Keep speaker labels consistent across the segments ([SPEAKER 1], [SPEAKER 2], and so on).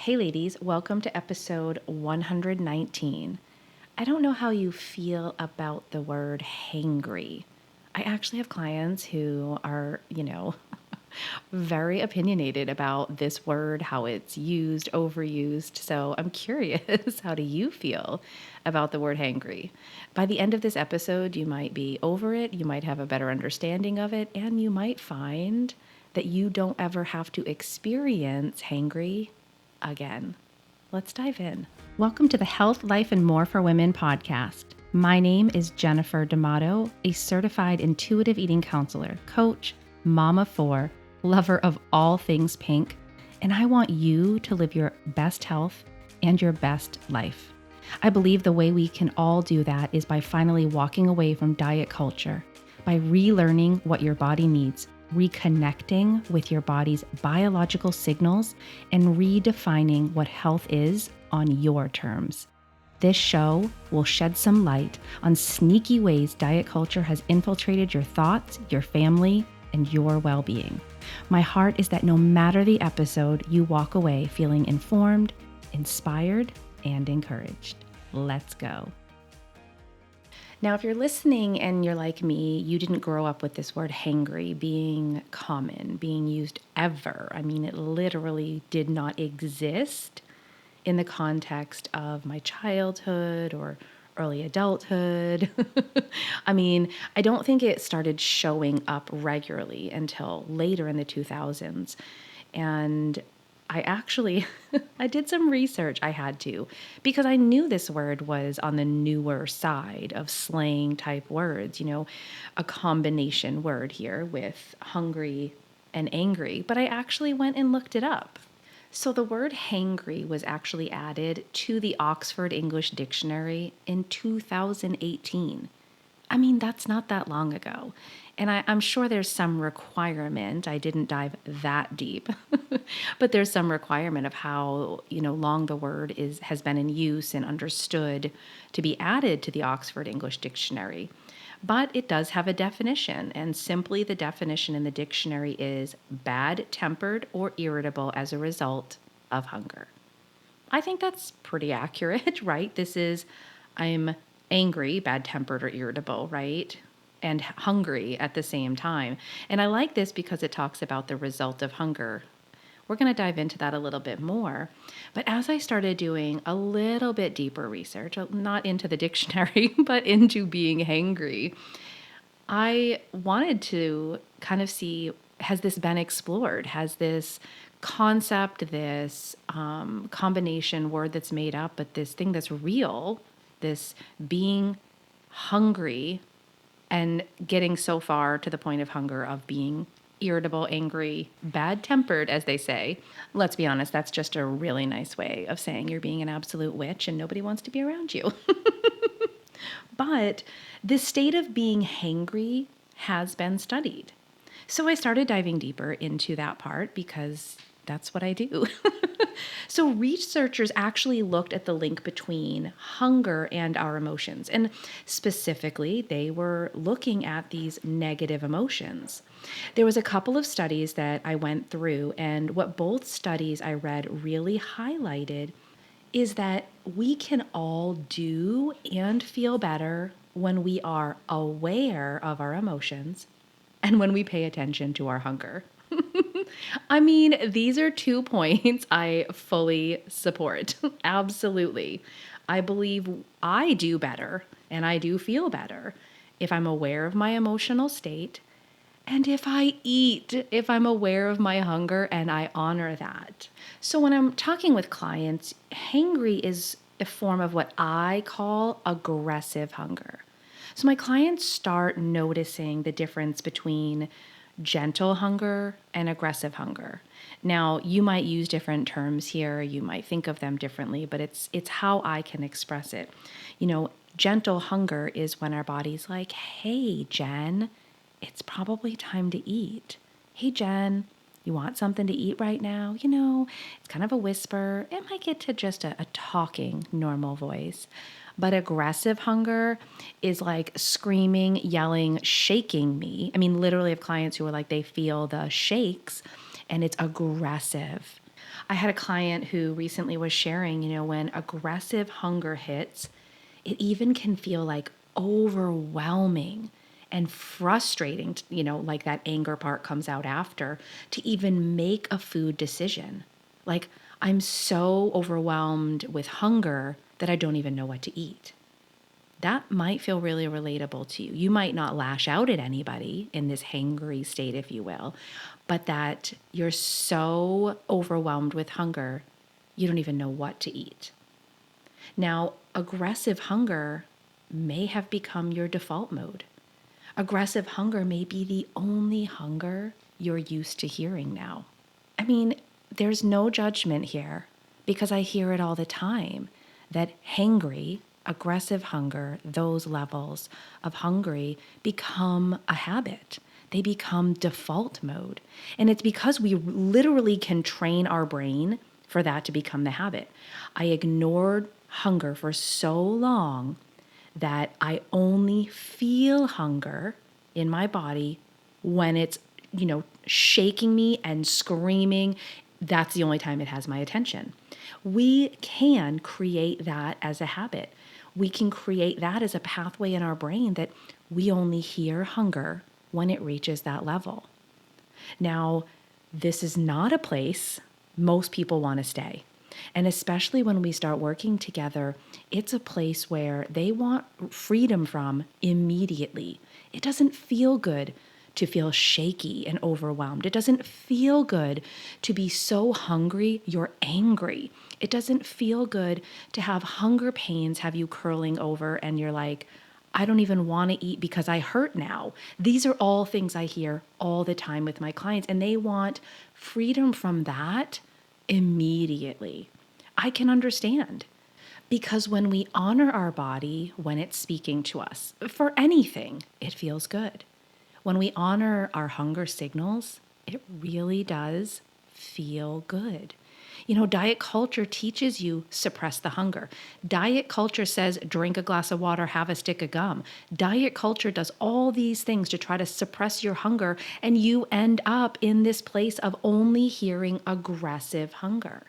[SPEAKER 1] Hey ladies, welcome to episode 119. I don't know how you feel about the word hangry. I actually have clients who are, very opinionated about this word, how it's used, overused. So I'm curious, how do you feel about the word hangry? By the end of this episode, you might be over it, you might have a better understanding of it, and you might find that you don't ever have to experience hangry again. Let's dive in. Welcome to the Health, Life, and More for Women podcast. My name is Jennifer D'Amato, a certified intuitive eating counselor, coach, mom of four, lover of all things pink, and I want you to live your best health and your best life. I believe the way we can all do that is by finally walking away from diet culture, by relearning what your body needs, reconnecting with your body's biological signals, and redefining what health is on your terms. This show will shed some light on sneaky ways diet culture has infiltrated your thoughts, your family, and your well-being. My heart is that no matter the episode, you walk away feeling informed, inspired, and encouraged. Let's go. Now, if you're listening and you're like me, you didn't grow up with this word hangry being common, being used ever. I mean, it literally did not exist in the context of my childhood or early adulthood. I mean, I don't think it started showing up regularly until later in the 2000s. And I actually, I did some research. I had to, because I knew this word was on the newer side of slang type words, a combination word here with hungry and angry, but I actually went and looked it up. So the word hangry was actually added to the Oxford English Dictionary in 2018. I mean, that's not that long ago. And I'm sure there's some requirement. I didn't dive that deep, but there's some requirement of how, long the word has been in use and understood to be added to the Oxford English Dictionary. But it does have a definition, and simply the definition in the dictionary is bad-tempered or irritable as a result of hunger. I think that's pretty accurate, right? I'm angry, bad-tempered, or irritable, right? And hungry at the same time. And I like this because it talks about the result of hunger. We're going to dive into that a little bit more. But as I started doing a little bit deeper research, not into the dictionary, but into being hangry, I wanted to kind of see, has this been explored? Has this concept, this combination word that's made up, but this thing that's real, this being hungry and getting so far to the point of hunger of being irritable, angry, bad-tempered, as they say. Let's be honest, that's just a really nice way of saying you're being an absolute witch and nobody wants to be around you. But this state of being hangry has been studied. So I started diving deeper into that part because that's what I do. So researchers actually looked at the link between hunger and our emotions. And specifically, they were looking at these negative emotions. There was a couple of studies that I went through, and what both studies I read really highlighted is that we can all do and feel better when we are aware of our emotions and when we pay attention to our hunger. I mean, these are 2 points I fully support. Absolutely. I believe I do better and I do feel better if I'm aware of my emotional state and if I eat, if I'm aware of my hunger and I honor that. So when I'm talking with clients, hangry is a form of what I call aggressive hunger. So my clients start noticing the difference between gentle hunger and aggressive hunger. Now, you might use different terms here, you might think of them differently, but it's how I can express it. Gentle hunger is when our body's like, "Hey, Jen, it's probably time to eat. Hey, Jen, you want something to eat right now?" It's kind of a whisper. It might get to just a talking, normal voice. But aggressive hunger is like screaming, yelling, shaking me. I mean, literally have clients who are like, they feel the shakes and it's aggressive. I had a client who recently was sharing, when aggressive hunger hits, it even can feel like overwhelming and frustrating, like that anger part comes out after, to even make a food decision. Like, I'm so overwhelmed with hunger that I don't even know what to eat. That might feel really relatable to you. You might not lash out at anybody in this hangry state, if you will, but that you're so overwhelmed with hunger, you don't even know what to eat. Now, aggressive hunger may have become your default mode. Aggressive hunger may be the only hunger you're used to hearing now. I mean, there's no judgment here because I hear it all the time that hangry, aggressive hunger, those levels of hungry become a habit. They become default mode. And it's because we literally can train our brain for that to become the habit. I ignored hunger for so long that I only feel hunger in my body when it's, shaking me and screaming. That's the only time it has my attention. We can create that as a habit. We can create that as a pathway in our brain that we only hear hunger when it reaches that level. Now, this is not a place most people want to stay. And especially when we start working together, it's a place where they want freedom from immediately. It doesn't feel good to feel shaky and overwhelmed. It doesn't feel good to be so hungry you're angry. It doesn't feel good to have hunger pains have you curling over and you're like, I don't even want to eat because I hurt now. These are all things I hear all the time with my clients, and they want freedom from that immediately. I can understand. Because when we honor our body when it's speaking to us, for anything, it feels good. When we honor our hunger signals, it really does feel good. Diet culture teaches you suppress the hunger. Diet culture says drink a glass of water, have a stick of gum. Diet culture does all these things to try to suppress your hunger, and you end up in this place of only hearing aggressive hunger.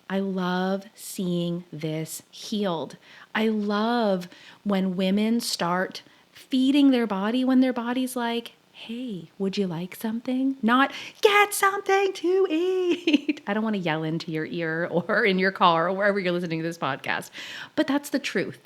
[SPEAKER 1] I love seeing this healed. I love when women start feeding their body when their body's like, hey, would you like something? Not get something to eat. I don't want to yell into your ear or in your car or wherever you're listening to this podcast, but that's the truth.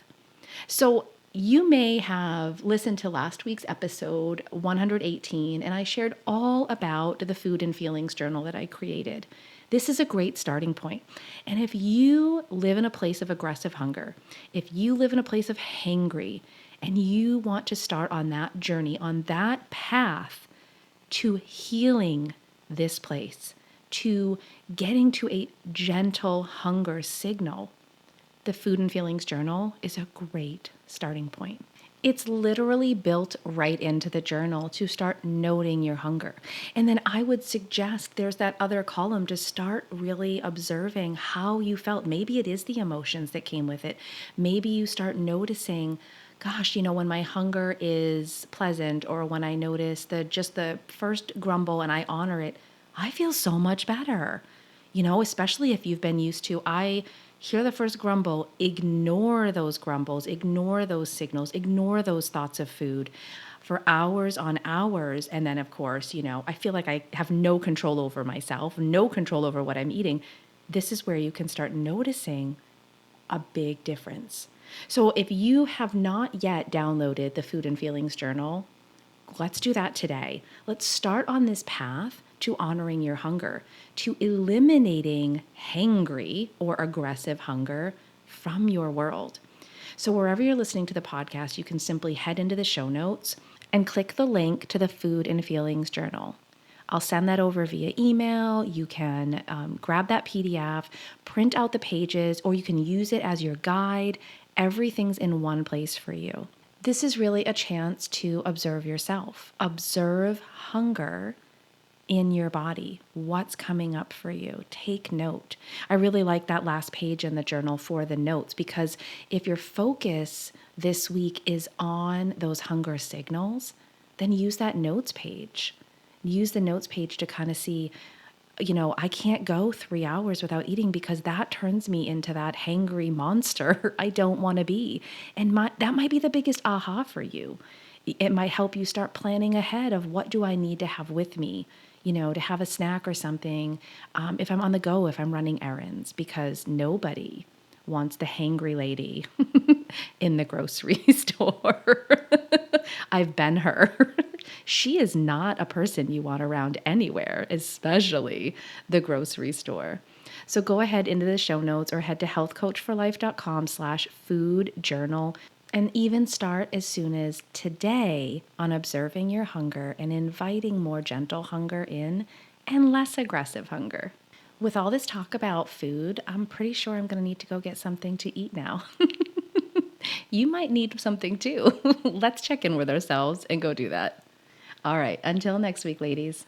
[SPEAKER 1] So you may have listened to last week's episode 118, and I shared all about the food and feelings journal that I created. This is a great starting point. And if you live in a place of aggressive hunger, if you live in a place of hangry, and you want to start on that journey, on that path to healing this place, to getting to a gentle hunger signal, the Food and Feelings Journal is a great starting point. It's literally built right into the journal to start noting your hunger. And then I would suggest there's that other column to start really observing how you felt. Maybe it is the emotions that came with it. Maybe you start noticing, gosh, when my hunger is pleasant, or when I notice just the first grumble and I honor it, I feel so much better. Especially if you've been used to, I hear the first grumble, ignore those grumbles, ignore those signals, ignore those thoughts of food for hours on hours. And then, of course, I feel like I have no control over myself, no control over what I'm eating. This is where you can start noticing a big difference. So if you have not yet downloaded the Food and Feelings Journal, let's do that today. Let's start on this path to honoring your hunger, to eliminating hangry or aggressive hunger from your world. So wherever you're listening to the podcast, you can simply head into the show notes and click the link to the Food and Feelings Journal. I'll send that over via email. You can grab that PDF, print out the pages, or you can use it as your guide. Everything's in one place for you. This is really a chance to observe yourself. Observe hunger in your body. What's coming up for you? Take note. I really like that last page in the journal for the notes, because if your focus this week is on those hunger signals, then use that notes page. Use the notes page to kind of see, I can't go 3 hours without eating because that turns me into that hangry monster I don't want to be. And that might be the biggest aha for you. It might help you start planning ahead of what do I need to have with me, to have a snack or something, if I'm on the go, if I'm running errands, because nobody wants the hangry lady in the grocery store. I've been her. She is not a person you want around anywhere, especially the grocery store. So go ahead into the show notes or head to healthcoachforlife.com/food journal and even start as soon as today on observing your hunger and inviting more gentle hunger in and less aggressive hunger. With all this talk about food, I'm pretty sure I'm going to need to go get something to eat now. You might need something too. Let's check in with ourselves and go do that. All right, until next week, ladies.